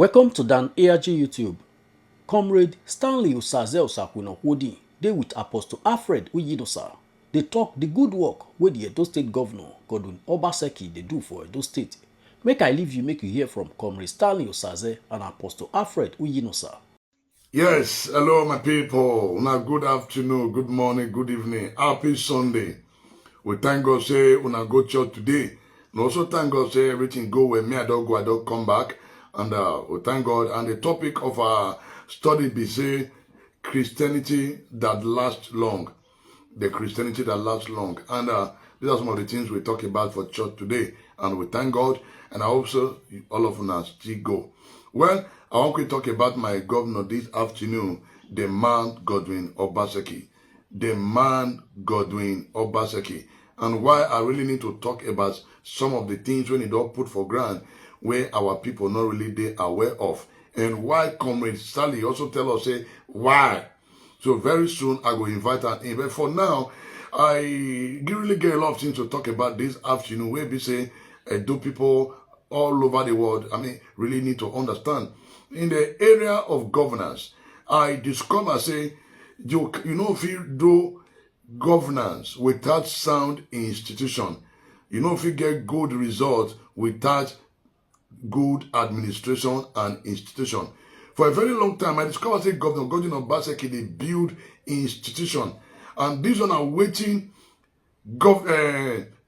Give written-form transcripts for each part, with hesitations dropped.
Welcome to Dan ARG YouTube. Comrade Stanley Osazee Osakhuenorkhodin dey with Apostle Alfred Uyinosa. They talk the good work wey the Edo State Governor Godwin Obaseki dey do for Edo State. Make I leave you make you hear from Comrade Stanley Osazee and Apostle Alfred Uyinosa. Yes, hello my people. Now good afternoon, good morning, good evening. Happy Sunday. We thank God say una go church today. And also thank God say everything go well. Me I don't come back. And we thank God. And the topic of our study be say Christianity that lasts long. The Christianity that lasts long. And these are some of the things we talk about for church today. And we thank God. And I hope so all of us still go. Well, I want to talk about my governor this afternoon, the man Godwin Obaseki. The man Godwin Obaseki. And why I really need to talk about some of the things when it don't put for granted where our people not really they aware of. And why Comrade Stanley also tell us say why. So very soon I will invite her in. But for now, I really get a lot of things to talk about this afternoon where we say do people all over the world, really need to understand. In the area of governance, I discover, say, you know, if you do governance without sound institution, you know, if you get good results without good administration and institution. For a very long time, I discovered, say, Governor Godwin Obaseki, they build institution. And these one are waiting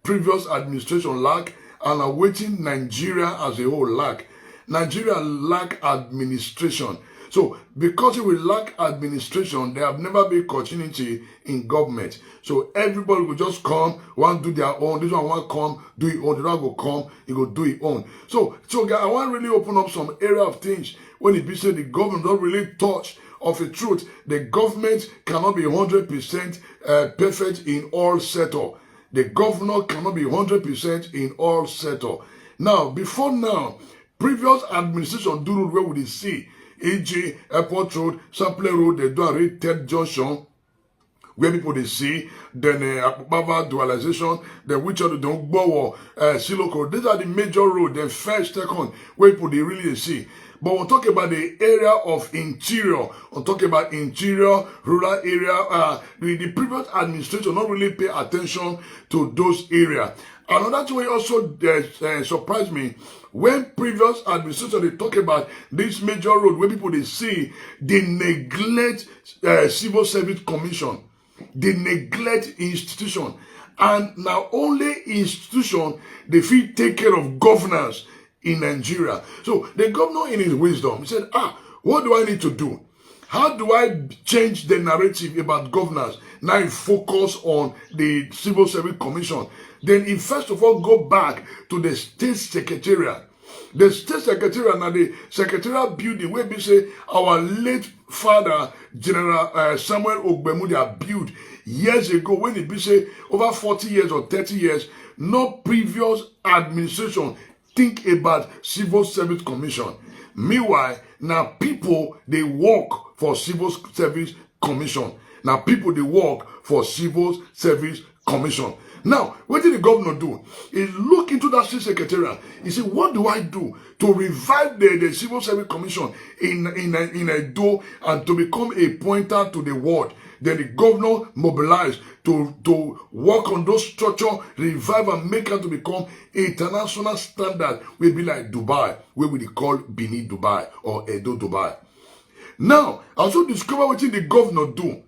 previous administration lack, and are waiting Nigeria as a whole lack. Nigeria lack administration. So because it will lack administration, there have never been continuity in government. So everybody will just come, one do their own, this one want come, do it own, the other will come, he will do it own. So guys, I want to really open up some area of things when it be said the government don't really touch of the truth. The government cannot be 100% perfect in all sector. The governor cannot be 100% in all sector. Now, before now, previous administration do road where we see, e.g., Airport Road, Sample Road, they do a read third junction, where people they see, then Akubava dualization, then which other don't go Siloko. These are the major road, then first, second, where people they really see. But we'll talk about the area of interior. We'll talk about interior, rural area. The previous administration not really pay attention to those areas. Another thing also surprised me, when previous administration they talk about this major road where people they see, they neglect civil service commission. They neglect institution. And now only institution, they feel take care of governance in Nigeria. So the governor in his wisdom, he said, what do I need to do? How do I change the narrative about governance? Now he focus on the Civil Service Commission. Then he first of all go back to the State Secretariat. The State Secretariat, now the Secretarial building where we say our late father, General Samuel Ogbemudia built years ago when it be say over 40 years or 30 years, no previous administration think about Civil Service Commission. Meanwhile, now people, they work for Civil Service Commission. Now people, they work for Civil Service Commission. Now, what did the governor do? He look into that state secretariat. He said, what do I do to revive the Civil Service Commission in Edo and to become a pointer to the world? Then the governor mobilized to work on those structure, revive and make it to become international standard. Will be like Dubai, where we call Bini Dubai or Edo Dubai. Now, I also discover what the governor do.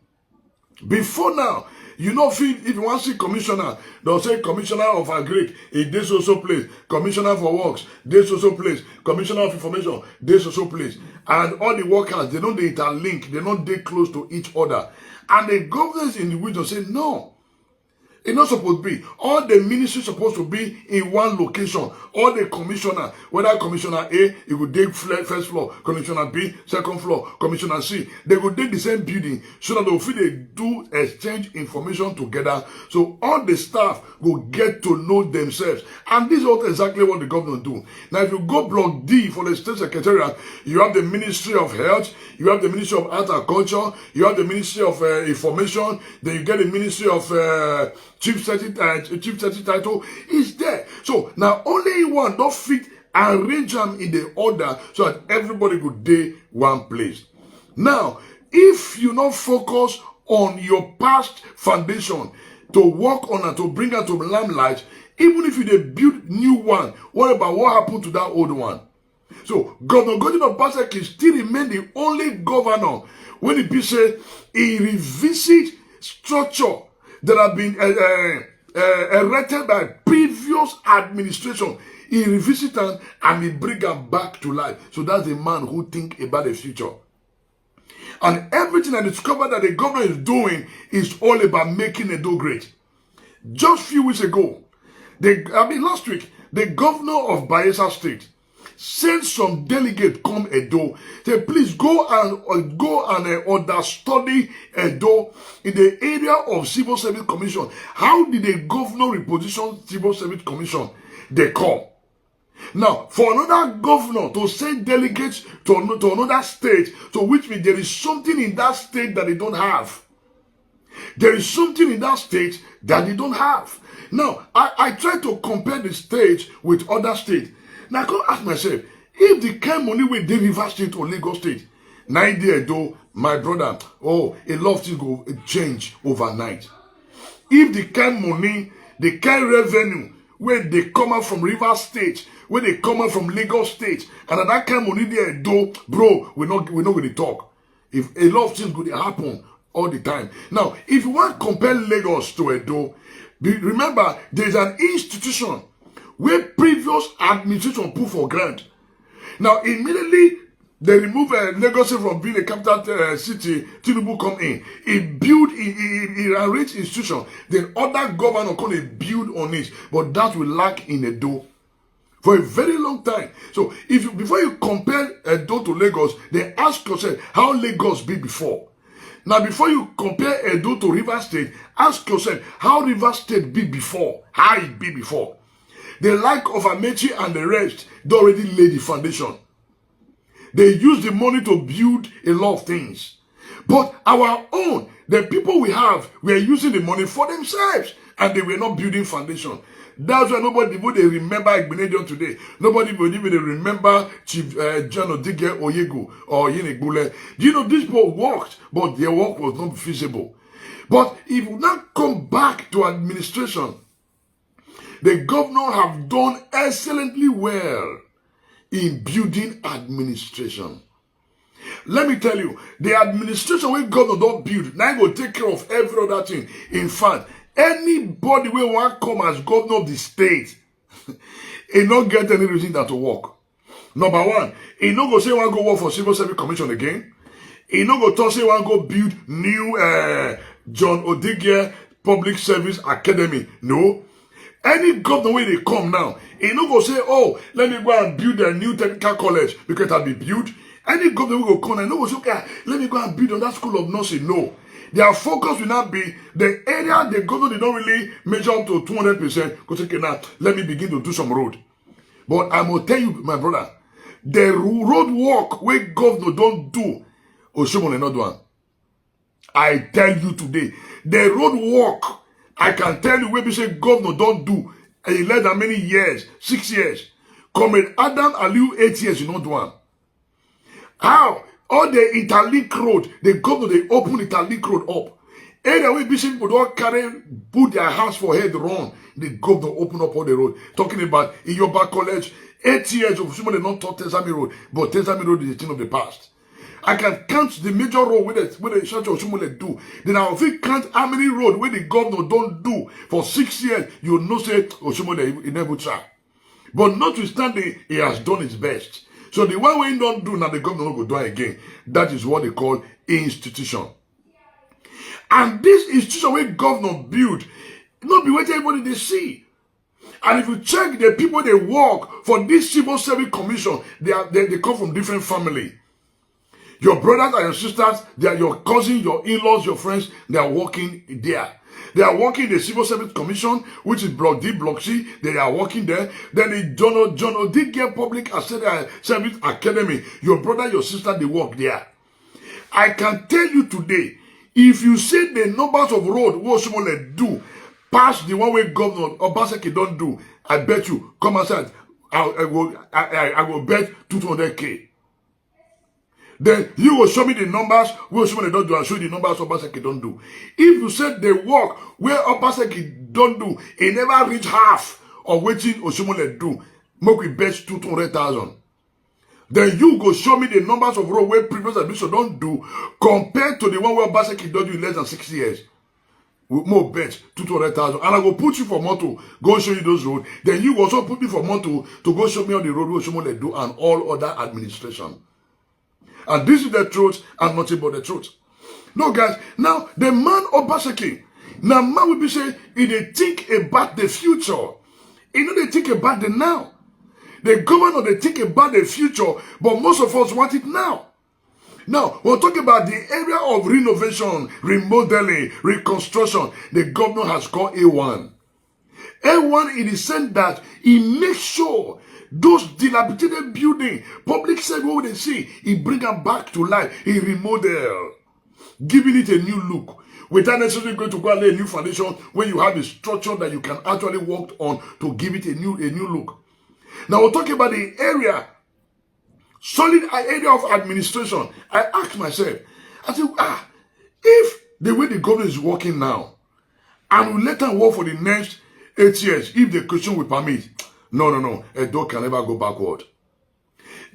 Before now, you know, if you want to see commissioner, they'll say commissioner of agri in this also place, commissioner for works, this also place, commissioner of information, this also place. And all the workers, they don't interlink, they don't they close to each other. And the governors in the wisdom say, no, it's not supposed to be. All the ministries supposed to be in one location. All the commissioner, whether commissioner A, it would take first floor, commissioner B, second floor, commissioner C. They would take the same building so that they do exchange information together. So all the staff will get to know themselves. And this is exactly what the governor do. Now, if you go block D for the state secretariat, you have the Ministry of Health, you have the Ministry of Art and Culture, you have the Ministry of Information, then you get the Ministry of Chief Secretary title is there. So now only one don't fit arrange them in the order so that everybody could day one place. Now, if you not focus on your past foundation to work on and to bring her to limelight, even if you dey build new one, what about what happened to that old one? So Governor Godwin Obaseki still remain the only governor when he say he revisit structure that have been erected by previous administration. He revisit them and he bring them back to life. So that's the man who think about the future. And everything I discovered that the governor is doing is all about making Edo great. Just a few weeks ago, last week, the governor of Bayelsa State sent some delegate come Edo. Say, please go and understudy Edo in the area of Civil Service Commission. How did the governor reposition Civil Service Commission? They come. Now, for another governor to send delegates to another state, to which means there is something in that state that they don't have. There is something in that state that they don't have. Now, I try to compare the state with other states. Now, I can ask myself, if the kind money with the River State or Lagos State, 9 years ago, my brother, a lot of things go change overnight. If the kind money, the kind revenue, when they come out from River State, when they come out from Lagos State, and that kind of money there do, bro, we're not going to talk. If a lot of things could happen all the time. Now, if you want to compare Lagos to Edo, remember there's an institution where previous administration put for grant. Now, immediately they remove Lagos from being a capital city. Tinubu come in. He arranged institution. Then other governor can build on it, but that will lack in Edo for a very long time. So, before you compare Edo to Lagos, then ask yourself how Lagos be before. Now, before you compare Edo to River State, ask yourself how River State be before, how it be before. The like of Amechi and the rest, they already laid the foundation. They use the money to build a lot of things. But our own, the people we have, we are using the money for themselves. And they were not building foundation. That's why nobody would remember Igbenedion today. Nobody would even remember Chief John Odige Oyegu or Yenegbule. Do you know these people worked, but their work was not feasible. But if we now come back to administration, the governor have done excellently well in building administration. Let me tell you, the administration where governor don't build, now go take care of every other thing. In fact, anybody will want to come as governor of the state, he not get any reason that to work. Number one, he not go say want to go work for Civil Service Commission again. He not go talk say want to go build new John Odige Public Service Academy. No. Any governor where they come now, he not go say, oh, let me go and build a new technical college because it'll be built. Any governor will go come and no go say, okay, let me go and build on that school of nursing. No. Their focus will not be the area the governor did not really measure up to 200%. Because okay, now let me begin to do some road. But I'm gonna tell you, my brother, the road work where governor don't do, Oshomole not one. I tell you today, the road work, I can tell you where we say governor don't do less than many years, 6 years. Comrade Adam Aliu 8 years, you not do one. How? All the interlink road, the governor, they open interlink road up. Area where people don't carry, put their hands for head run. The governor open up all the road. Talking about Iyoba College, 8 years of somebody not taught Tezami Road, but Tezami Road is a thing of the past. I can count the major road where the church of Shumule do. Then I will count how many road where the governor don't do for 6 years. You know say Oshumole he never try. But notwithstanding, he has done his best. So the one way he don't do now, the governor will do it again. That is what they call institution. And this institution where governor build, not be what everybody they see. And if you check the people they work for this Civil Service Commission, they come from different family. Your brothers and your sisters, they are your cousins, your in-laws, your friends, they are working there. They are working in the Civil Service Commission, which is Block D, Block C. They are working there. Then the John Odige Public Service Academy. Your brother, your sister, they work there. I can tell you today, if you see the numbers of road what Oshomole do, past the one way Governor Obaseki don't do, I bet you, come outside I will bet 200K. Then you will show me the numbers, we will show me they don't do, and show you the numbers Obaseki don't do. If you said the work where Obaseki don't do, it never reach half of what Oshomole do, make we bet 200,000. Then you go show me the numbers of road where previous administration don't do, compared to the one where Obaseki don't do in less than 6 years. More bet 200,000, and I will put you for motto, go show you those roads. Then you also put me for motto to go show me on the road where Oshomole do and all other administration. And this is the truth and nothing but the truth. No, guys, now the man Obaseki, now man will be saying, if they think about the future, they think about the now. The governor, they think about the future, but most of us want it now. Now, we're talking about the area of renovation, remodeling, reconstruction. The governor has gone A1. A1 in the sense that he makes sure those dilapidated buildings, public sector, what they see, he bring them back to life. He remodel, giving it a new look. Without necessarily going to go and lay a new foundation when you have a structure that you can actually work on to give it a new look. Now we're talking about the area, solid area of administration. I ask myself, I say, if the way the government is working now, and we let them work for the next 8 years, if the question will permit, no, a dog can never go backward.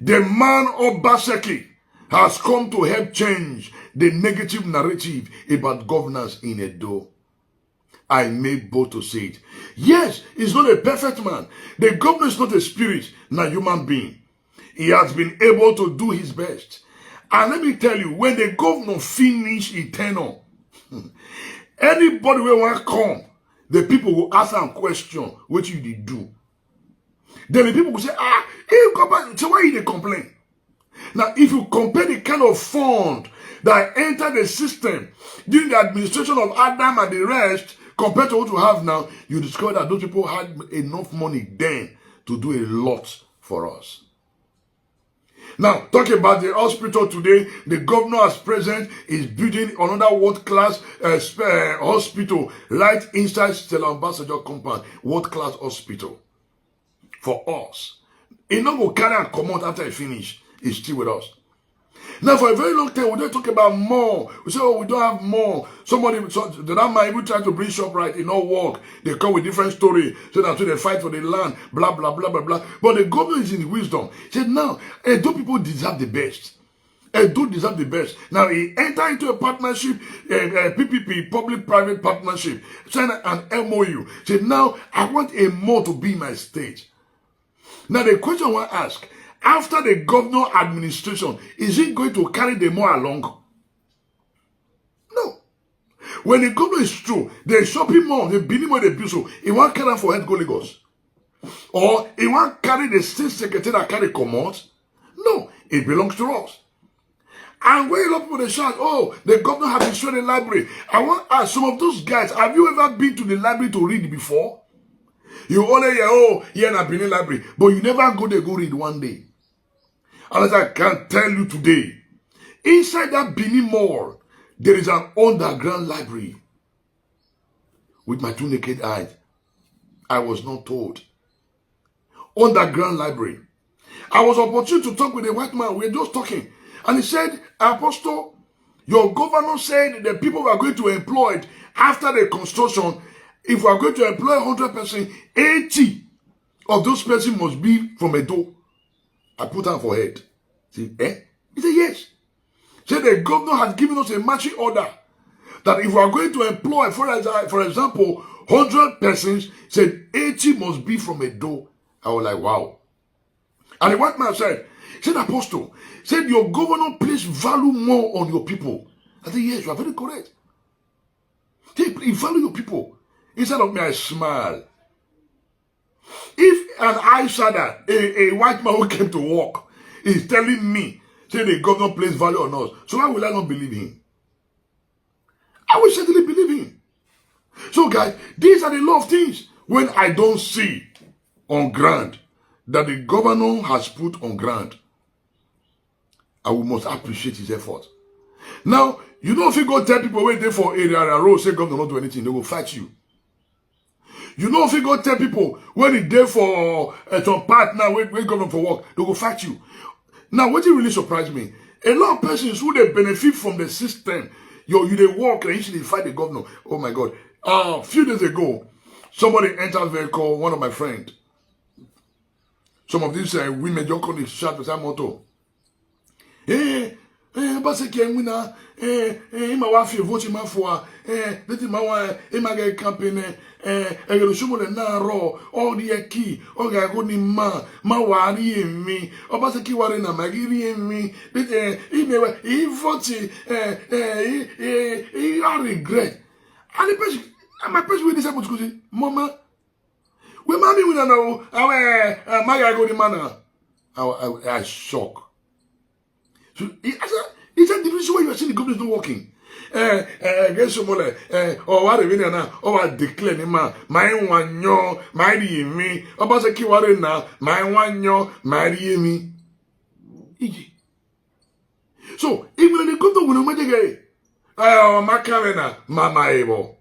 The man Obaseki has come to help change the negative narrative about governance in Edo. I may bold to say it. Yes, he's not a perfect man. The governor is not a spirit, not a human being. He has been able to do his best. And let me tell you, when the governor finish his tenure, anybody will want to come, the people will ask him question, what you did do. Then the people will say, so why they complain? Now, if you compare the kind of fund that entered the system during the administration of Adam and the rest, compared to what you have now, you discover that those people had enough money then to do a lot for us. Now, talking about the hospital today, the governor as president is building another world-class hospital right inside Stella Ambassador compound, world-class hospital for us. He not go carry and come out after he finish. He's still with us. Now, for a very long time, we don't talk about more. We say, we don't have more. That man even try to bring ShopRite, it not work. They come with different story. So that's why they fight for the land, blah, blah, blah, blah, blah. But the government is in wisdom. He said, now, Edo people deserve the best. Edo deserve the best. Now, he enter into a partnership, PPP, public-private partnership, sign an MOU. He said, now, I want a more to be my state. Now, the question I want to ask, after the governor administration, is he going to carry the more along? No. When the governor is true, the shopping mall, the building where they build, so he won't carry for head go Lagos. Or he won't carry the state secretary that carry commot. No, it belongs to us. And when a lot of people they shout, oh, the governor has destroyed the library. I want to ask some of those guys, have you ever been to the library to read before? You only hear, oh, here in Benin library, but you never go there go read one day. As I can tell you today, inside that Benin Mall, there is an underground library. With my two naked eyes, I was not told. Underground library. I was opportune to talk with a white man. We were just talking. And he said, Apostle, your governor said the people we are going to employ after the construction, if we are going to employ 100%, 80 of those persons must be from Edo. I put her for head. See, He said, yes. He said, the governor has given us a marching order that if we are going to employ, for example, 100 persons, said 80 must be from Edo. I was like, wow. And the white man said, Apostle, said your governor place value more on your people. I said, yes, you are very correct. He value your people. Instead of me, I smile. If an outsider, a white man who came to work, is telling me, say the governor place value on us, so why will I not believe him? I will certainly believe him. So guys, these are the lot of things when I don't see on ground that the governor has put on ground. I must appreciate his effort. Now, you don't feel go tell people wait there for area road, say governor not do anything, they will fight you. You know if you go tell people when it's there for some partner, when government for work, they go fight you. Now, what really surprised me, a lot of persons who they benefit from the system, you they work and usually fight the governor. Oh my God. A few days ago, somebody entered a vehicle, one of my friends. Some of these women just call it shot beside motor. Basically, winner, my wife, voting for, let him my get campaign, you show me na raw, all the key, all the good in ma worry me, or basically worry na magiri me, but he voted, he regret. And the person, my person with this happens because, Mama, we mommy will know how my guy go the manner. I shock. So he said the reason why you are seeing the government is not working. Against someone or what even now, or I declare him, my one yo, my me, or Basaki Warren now, my one yo, my me. So, even the government will not get my camera, Mama able.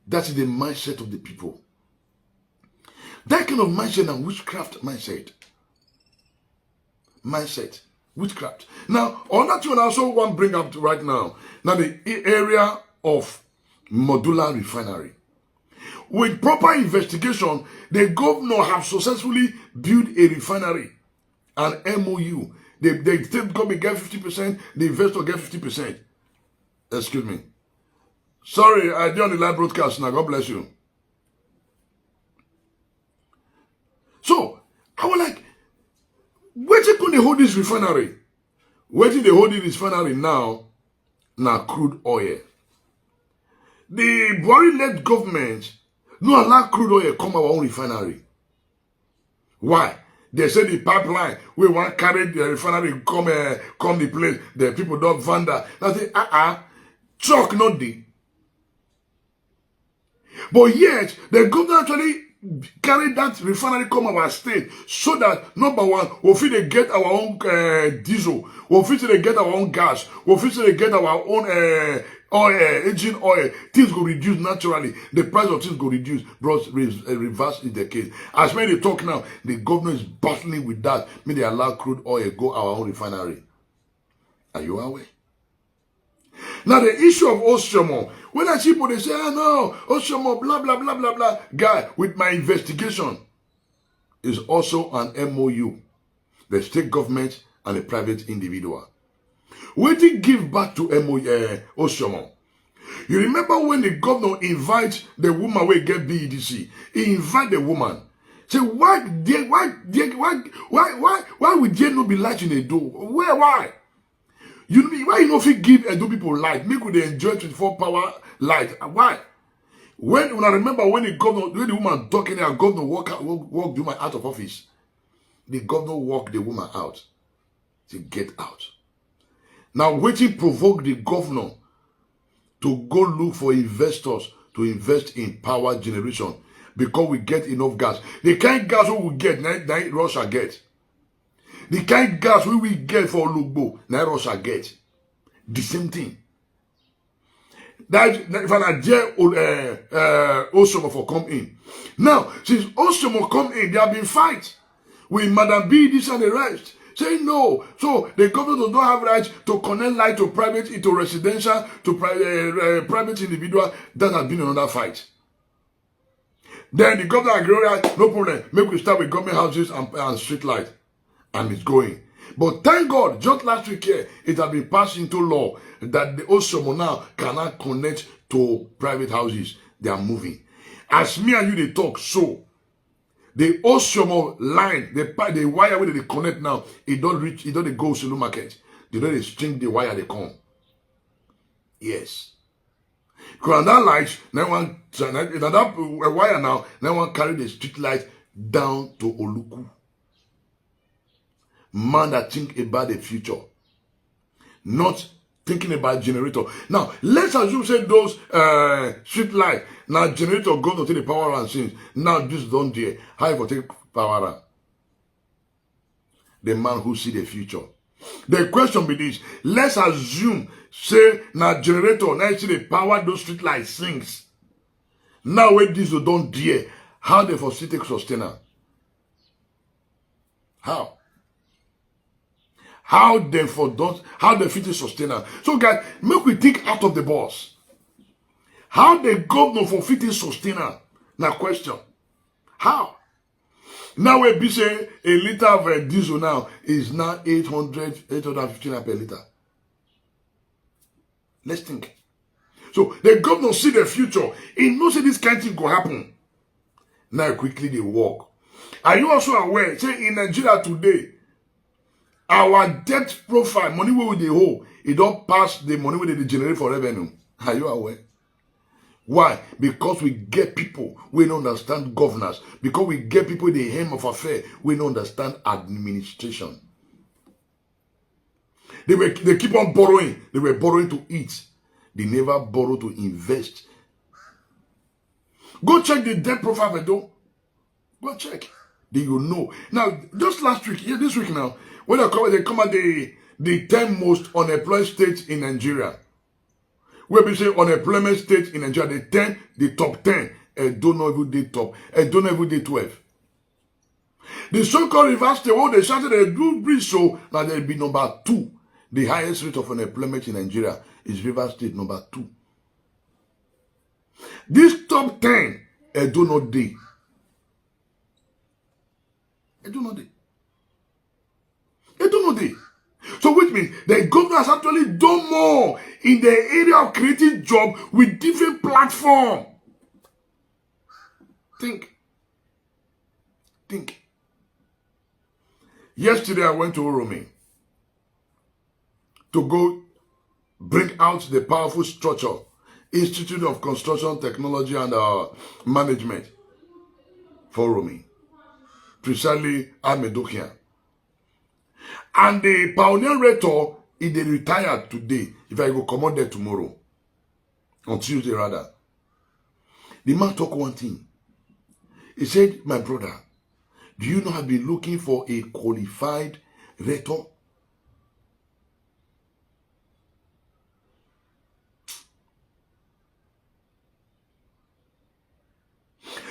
That's the mindset of the people. That kind of mindset and witchcraft mindset. Witchcraft. Now, on that one, I also want to bring up right now. Now, the area of modular refinery. With proper investigation, the governor have successfully built a refinery, an MOU. The state government get 50%, the investor get 50%. Excuse me. Sorry, I did on the live broadcast now. God bless you. So, I was like, where can they hold this refinery? Where did they hold this refinery now? Now crude oil. The Buhari-led government no allow crude oil come our own refinery. Why? They say the pipeline, we want carry the refinery come the place, the people don't vandal. I say, truck not the. But yet, the government actually carry that refinery come our state so that number one, we'll fit get our own diesel, we'll fit get our own gas, we'll fit get our own oil, engine oil. Things go reduce naturally. The price of things go reduce. Bros, reverse is the case. As many talk now, the government is battling with that. May they allow crude oil go our own refinery. Are you aware? Now the issue of Oshomo, when I see people, they say, no, Oshomo, blah, blah, blah, blah, blah. Guy, with my investigation, is also an MOU. The state government and a private individual. When they give back to Oshomo, you remember when the governor invites the woman who get BEDC, he invite the woman. Say, why would there not be light in the door? Why? Why you know if you give Edo people light, make they enjoy 24-hour light? Why? When I remember when the woman talking, the governor walk the woman out of office. The governor walk the woman out. Say, get out. Now, waiting provoke the governor to go look for investors to invest in power generation because we get enough gas. The kind of gas we get, now Russia get. The kind of gas we get for Lugbo, now Russia get. The same thing. That if I dare Oshomo for come in. Now, since Oshomo come in, there have been fights with Madam B, this and the rest. Say no. So the government does not have right to connect light to private, to residential, to private individual. That has been another fight. Then the government agreed, no problem. Maybe we start with government houses and street light. And it's going. But thank God, just last week here, it has been passed into law that the Oshomo now cannot connect to private houses. They are moving. As me and you, they talk, so the Oshomo line, the wire where they connect now, it don't reach, it don't go to the market. They don't string the wire, they come. Yes. Because that light, that wire now one carry the street light down to Oluku. Man that think about the future, not thinking about generator. Now, let's assume say those street light, now generator go to take the power and things. Now this don't there. How you take power? The man who see the future. The question be this: let's assume say now generator now see the power those street light sings. Now when this don't dare, how they for take sustainer? How? How they fit sustainer? So guys, make we think out of the box. How the governor for fitting sustainer? Now question. How? Now we be say a liter of diesel now is now 850 per liter. Let's think. So the governor see the future. He knows that this kind of thing will happen. Now quickly they walk. Are you also aware? Say in Nigeria today, our debt profile, money where they hold, it don't pass the money where they generate for revenue. Are you aware? Why? Because we get people we don't understand governance. Because we get people in the hem of affair we don't understand administration. They keep on borrowing. They were borrowing to eat. They never borrow to invest. Go check the debt profile, though. Go check. Then you know. Now, just last week, this week now, when they come at the 10 most unemployed states in Nigeria. Where we say unemployment states in Nigeria, the top 10, don't know every day top, don't know every day 12. The so-called reverse state, they shouted they do bridge, so now they'll be number 2. The highest rate of unemployment in Nigeria is Rivers State, number 2. This top 10, do not day. Do not day. Do not day. So which means the government has actually done more in the area of creating jobs with different platforms. Think. Yesterday I went to Oromi to go bring out the powerful structure, Institute of Construction Technology and Management for Oromi, precisely Amedokian. And the pioneer rector, if they retired today, if I go come out there tomorrow, on Tuesday rather, the man talk one thing. He said, my brother, do you know I've been looking for a qualified rector?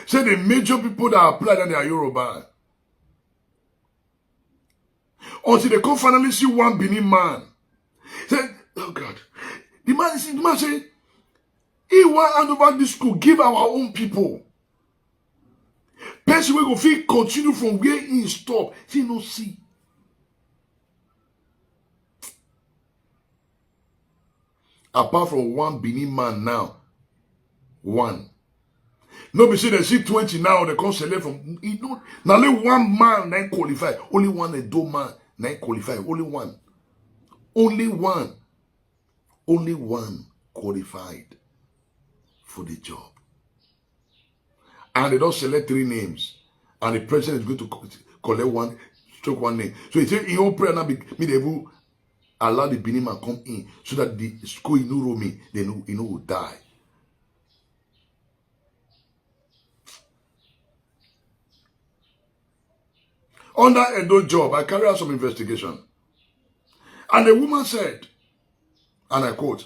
Say the major people that apply that they are Yoruba. Until they come finally see one Benin man. Say, oh God. The man say, he want hand over this school, give our own people. Person will go feel continue from where he stop. He no see. Apart from one Benin man now. One. No be say they see 20 now, they come select from. Now only one man then qualify. Only one Edo man then qualify. Only one. Only one. Only one qualified for the job. And they don't select 3 names. And the president is going to collect stroke one name. So he said, in your prayer now, me they will allow the Benin man come in so that the school in Uromi, they know, will die. Under Edo job, I carry out some investigation. And the woman said, and I quote,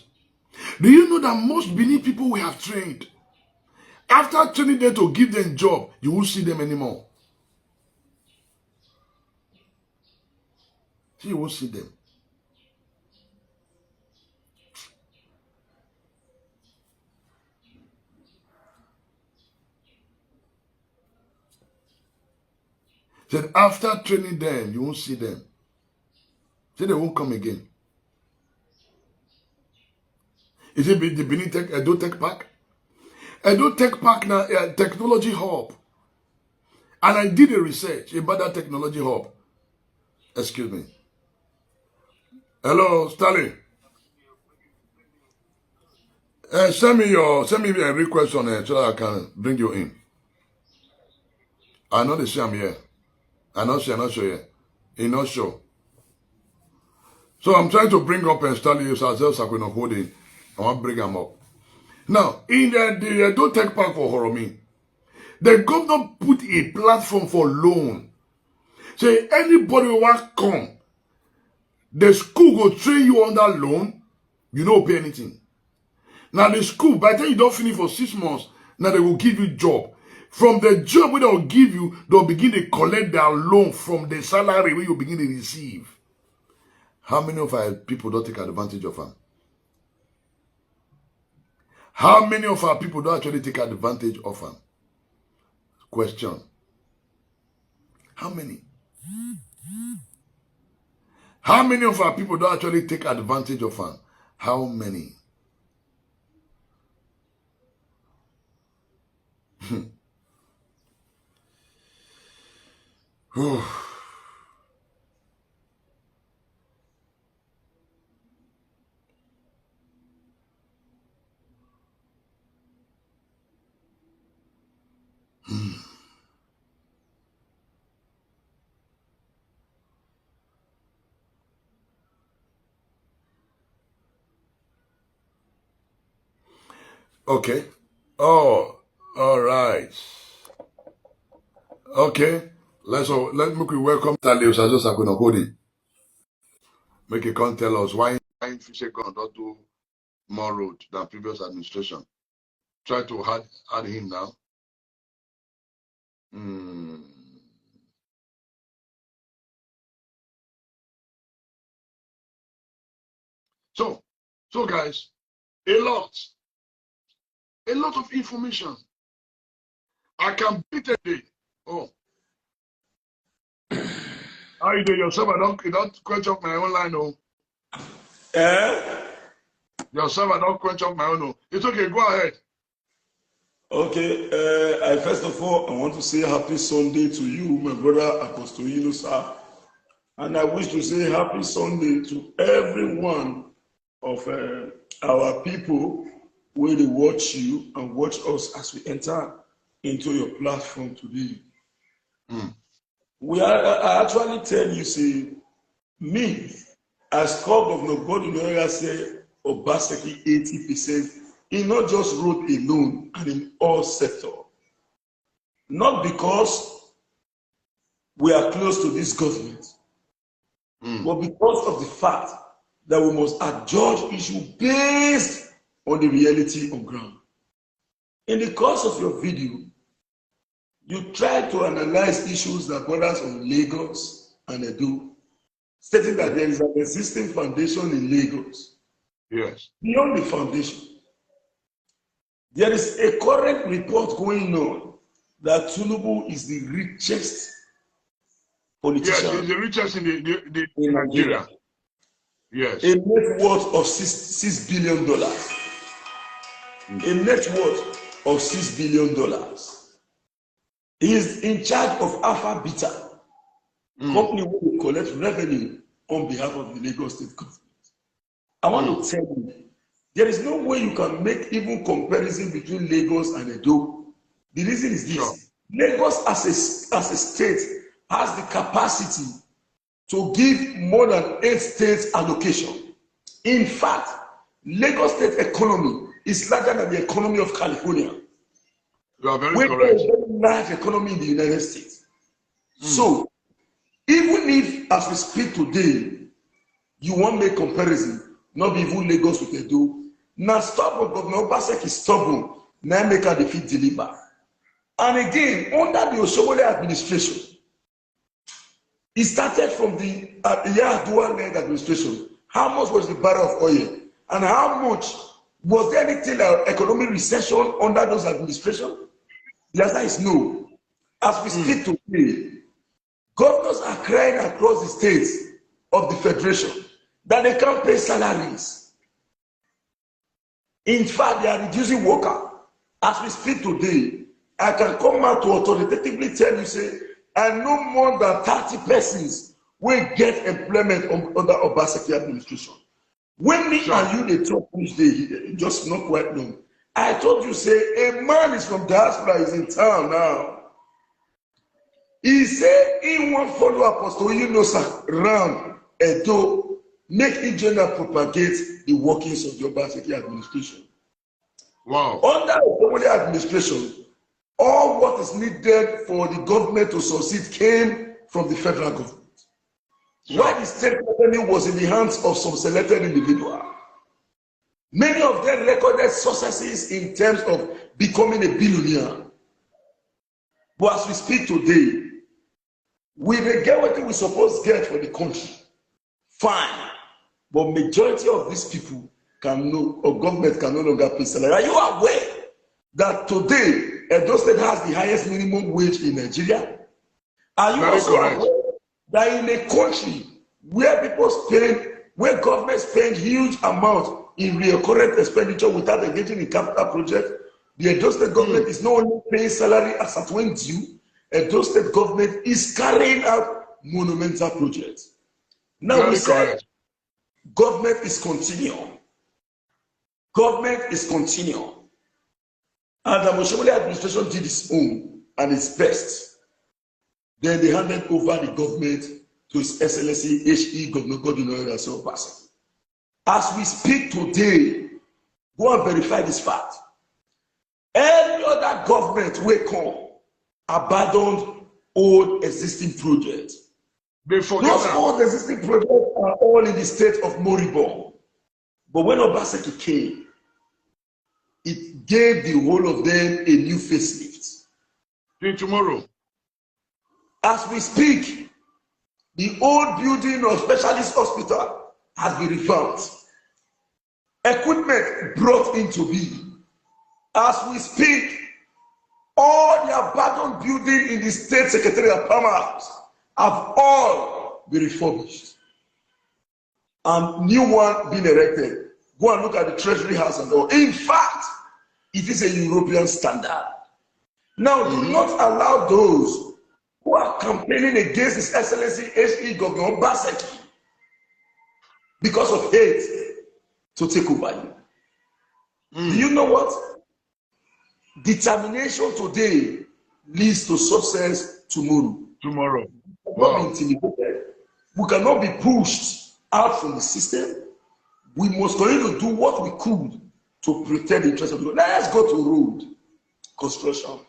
do you know that most Benin people we have trained, after training them to give them job, you won't see them anymore. You won't see them. Said after training them, you won't see them. Said they won't come again. Is it the Benin Edo Tech Park? Edo Tech Park now a technology hub. And I did a research about that technology hub. Excuse me. Hello, Stanley. Send me a request on it so that I can bring you in. I know they say I'm here. I'm not sure yet. You're not sure. So I'm trying to bring up Stanley Osazee Osakhuenorkhodin. I want to bring him up. Now, in the Edo Tech Park for Horomi, the governor put a platform for loan. Say anybody who want to come, the school will train you on that loan, you don't pay anything. Now the school, by the time you don't finish for 6 months, Now they will give you job. From the job where they'll give you, they'll begin to collect their loan from the salary where you begin to receive. How many of our people don't take advantage of them? How many of our people don't actually take advantage of them? Question. How many? How many of our people don't actually take advantage of them? How many? Okay. Oh, all right. Okay. Let me welcome Stanley Osazee Osakhuenorkhodin. Make you come tell us why Fisher Gun don't do more road than previous administration. Try to add him now. So guys, a lot of information. I can beat a day. Oh. How you doing yourself? You don't quench up my own line, oh. Yourself, I don't quench up my own, oh. It's okay, go ahead. Okay, I first of all, I want to say happy Sunday to you, my brother Apostle Osazee. And I wish to say happy Sunday to every one of our people where they watch you and watch us as we enter into your platform today. I actually tell you, say, me, as co-governor, God in area say, Obaseki 80%, he not just wrote alone and in all sectors. Not because we are close to this government, but because of the fact that we must adjudge issue based on the reality on ground. In the course of your video, you try to analyze issues that borders on Lagos and Edo, stating that there is an existing foundation in Lagos. Yes. Beyond the foundation, there is a current report going on that Tinubu is the richest politician. Yes, he's the richest in Nigeria. Yes. A net worth of $6 billion. A net worth of $6 billion. He is in charge of Alpha Beta, company where we collect revenue on behalf of the Lagos State government. I want to tell you, there is no way you can make even comparison between Lagos and Edo. The reason is this. Sure. Lagos as a state has the capacity to give more than 8 states allocation. In fact, Lagos state economy is larger than the economy of California. You are very correct. A very large economy in the United States. So, even if, as we speak today, you want to make comparison, not even Lagos with Edo, now stop what Governor Obaseki is stubborn, now make her defeat deliver. And again, under the Oshobole administration, it started from the Yar'Adua-led administration. How much was the barrel of oil? And how much was there anything like economic recession under those administrations? The answer is no. As we speak today, governors are crying across the states of the federation that they can't pay salaries. In fact, they are reducing workers. As we speak today, I can come out to authoritatively tell you, say, I know more than 30 persons will get employment under Obaseki administration. When me and you they talk which day, just not quite long. I told you, say, a man is from diaspora, is in town now. He said he won't follow Apostle Osazee around Edo, make agenda propagate the workings of the Obaseki administration. Wow. Under the administration, all what is needed for the government to succeed came from the federal government. Sure. Why the state revenue was in the hands of some selected individual. Many of them recorded successes in terms of becoming a billionaire. But as we speak today, we may get what we supposed to get for the country. Fine. But majority of these people or government can no longer pay salary. Are you aware that today Edo State has the highest minimum wage in Nigeria? Are you also aware that in a country where government spend huge amount in recurrent expenditure without engaging in capital projects, the Edo State government is not only paying salary as at when due, Edo State government is carrying out monumental projects. Now we say government is continuing. Government is continuing. And the Moshomole administration did its own and its best. Then they handed over the government to His Excellency H.E. Comr Osazee Osakhuenorkhodin. As we speak today, go and verify this fact. Every other government will come abandoned old existing projects. Those old existing projects are all in the state of moribund. But when Obaseki came, it gave the whole of them a new facelift. Till tomorrow. As we speak, the old building of specialist hospital has been revamped. Equipment brought into being. As we speak, all the abandoned buildings in the state secretariat Palmer have all been refurbished. And new one being erected. Go and look at the Treasury House and all. In fact, it is a European standard. Now, do not allow those who are campaigning against His Excellency H.E. Comr Obaseki because of hate to take over you. Do you know what? Determination today leads to success tomorrow. Tomorrow. We cannot be intimidated. We cannot be pushed out from the system. We must continue to do what we could to protect the interest of the people. Now let's go to road construction.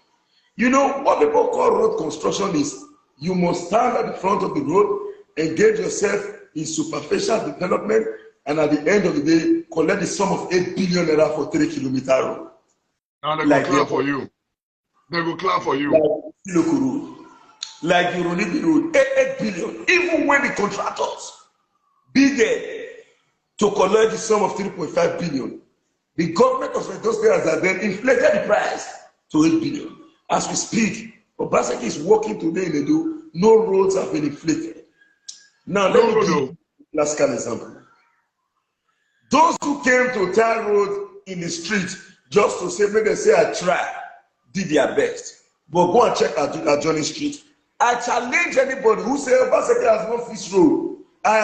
You know what people call road construction is you must stand at the front of the road, engage yourself in superficial development, and at the end of the day, collect the sum of 8 billion naira for 3-kilometer road. And they go clap for you. They go clap for you. Like local road. Like the Ronibi road, 8 billion. Even when the contractors bidded to collect the sum of 3.5 billion, the government of those days has then inflated the price to 8 billion. As we speak, Obaseki is working today in Edo. No roads have been inflated. Now, let me give you a last example. Those who came to tie road in the street just to say, maybe they say I try, did their best. But go and check Johnny Street. I challenge anybody who say Obaseki has no fixed road. I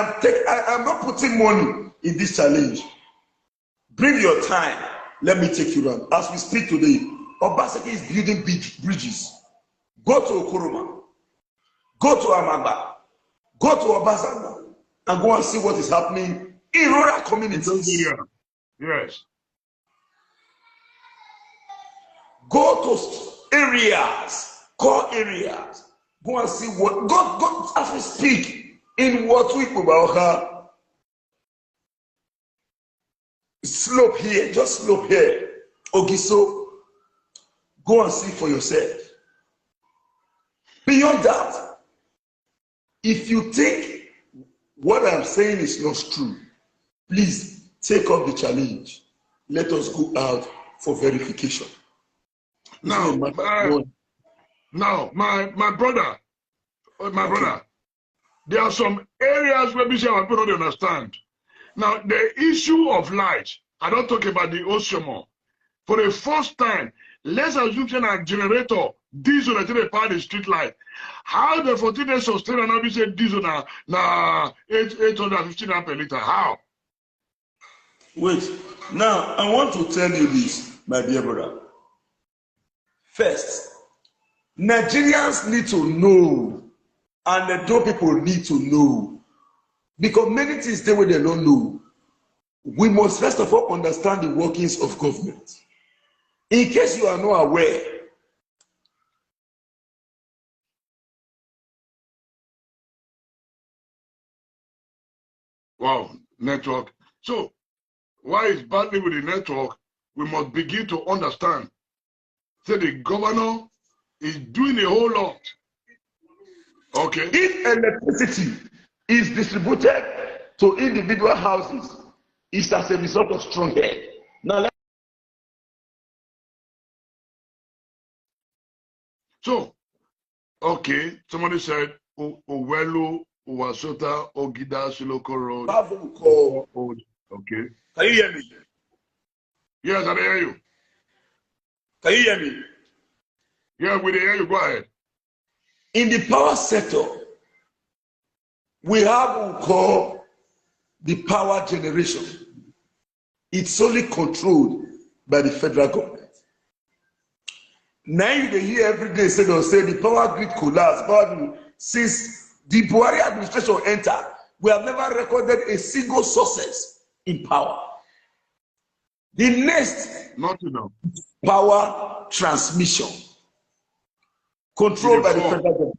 am not putting money in this challenge. Bring your time. Let me take you around. As we speak today, Obaseki is building bridges. Go to Okoroma. Go to Amaba. Go to Obasanda. And go and see what is happening in rural communities. Yes. Go to areas, core areas. Go and see what God as we speak in what we Kubaoka. Slope here, just slope here. Ogiso, go and see for yourself. Beyond that, if you think what I'm saying is not true, please take up the challenge. Let us go out for verification. Now, my brother, there are some areas where people don't understand. Now, the issue of light, I don't talk about the Oshomo. For the first time, let's assume a generator, diesel that they power the street light. How the 14 days sustain and now be said diesel na 850 per liter? How? Wait, now I want to tell you this, my dear brother. First, Nigerians need to know, and the Edo people need to know, because many things they don't know. We must first of all understand the workings of government. In case you are not aware, wow, network. So, why it's badly with the network, we must begin to understand. Say the governor is doing a whole lot. Okay. If electricity is distributed to individual houses, it's as a result of strong head. Now, so, okay, somebody said, Owelu, Uwasota, Ogida, Siloko Road. Okay. Can you hear me? Yes, I hear you. Can you hear me? Yeah, we hear you. Go ahead. In the power sector, we have what we call the power generation. It's solely controlled by the federal government. Now you hear every day say the power grid collapse. Since the Buhari administration entered, we have never recorded a single success in power. The next power transmission controlled by the federal government.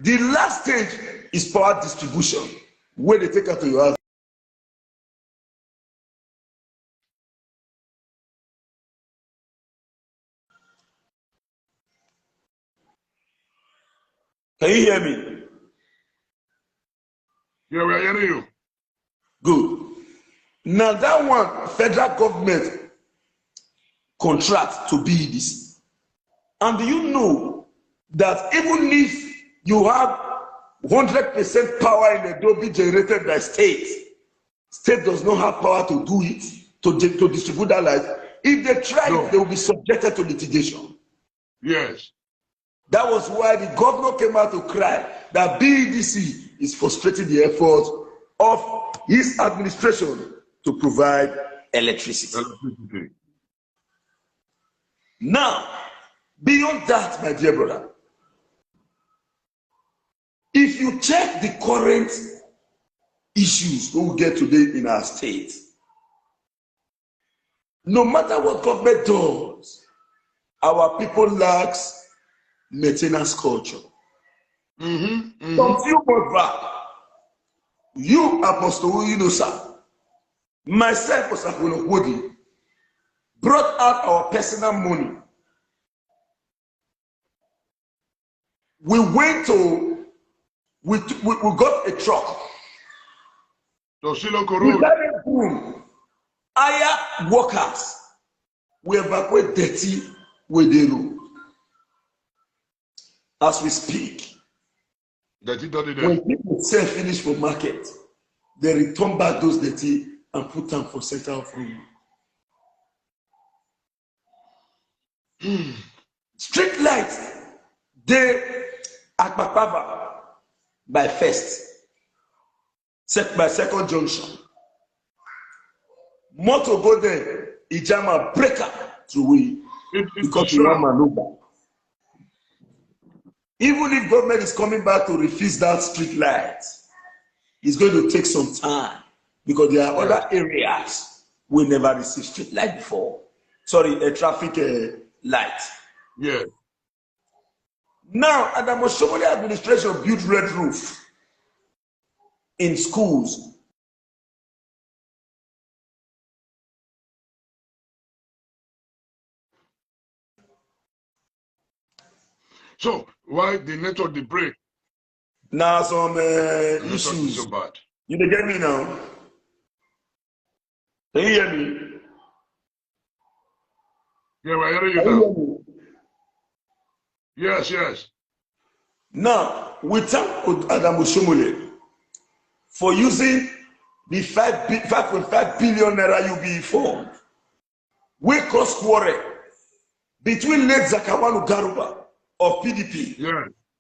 The last stage is power distribution, where they take it to your house. Can you hear me? Yeah, we are hearing you. Good. Now that one, federal government contract to be this. And do you know that even if you have 100% power in the Adobe generated by state does not have power to do it, to distribute that light. If they try it, they will be subjected to litigation. Yes. That was why the governor came out to cry that BEDC is frustrating the effort of his administration to provide electricity. Now, beyond that, my dear brother, if you check the current issues we will get today in our state, no matter what government does, our people lacks maintenance culture. Some few months back, you, Apostle Osakhuenorkhodin, myself, Osakhuenorkhodin, brought out our personal money. We went to, we got a truck. We carried boom. Hire workers. We evacuate dirty with the road. As we speak, when people sell finish for market, they return back those dirty and put them for center of room. Street lights, they at Bakaba by first, by second junction. Motor go there, Ijama breaker through way because you want maneuver. Even if government is coming back to refix that street light, it's going to take some time because there are other areas we never received street light before. Sorry, a traffic light. Yeah. Now, the Osomole administration built red roof in schools. So why the network the break? Now some issues. So bad. You dey get me now? Can you hear me? Yeah, we're hearing you now. Yes, yes. Now, we thank Adam Osomole for using the 5.5 billion naira UBE fund. We cross quarrel between late Zakawanu Garuba of PDP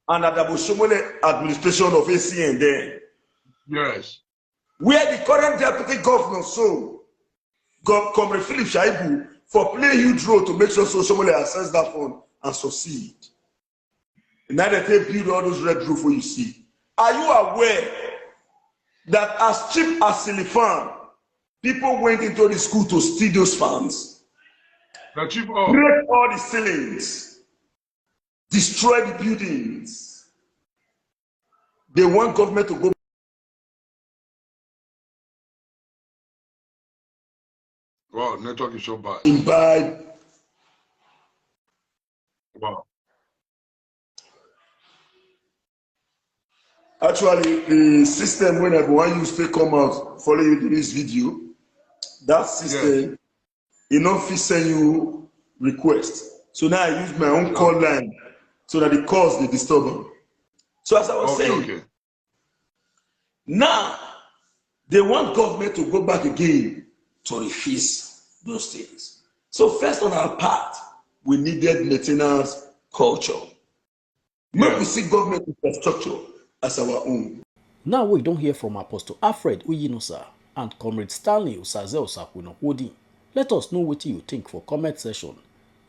and Adam Osomole administration of ACN then. Yes. Where the current deputy governor Comr Philip Shaibu for play a huge role to make sure Osomole access that fund and succeed. Now that they build all those red roofs where you see. Are you aware that as cheap as Silifan, people went into the school to steal those funds? Break all the ceilings, destroy the buildings. They want government to go Wow, network is so bad. Imbibe. Wow. Actually, the system when everyone use to come out, follow you to this video, that system, it not fit send you request. So now I use my own call line so that the calls they disturb them. So as I was saying, now they want government to go back again to refuse those things. So first on our part, we needed maintenance culture. Make we see government infrastructure as our own. Now we don't hear from Apostle Alfred Uyinosa and Comr Stanley Osazee Osakhuenorkhodin. Let us know what you think for comment section.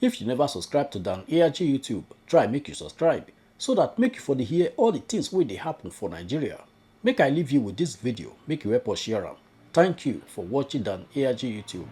If you never subscribe to Dan ARG YouTube, try make you subscribe so that make you for the hear all the things wey dey happen for Nigeria. Make I leave you with this video, make you help us share am. Thank you for watching Dan ARG YouTube.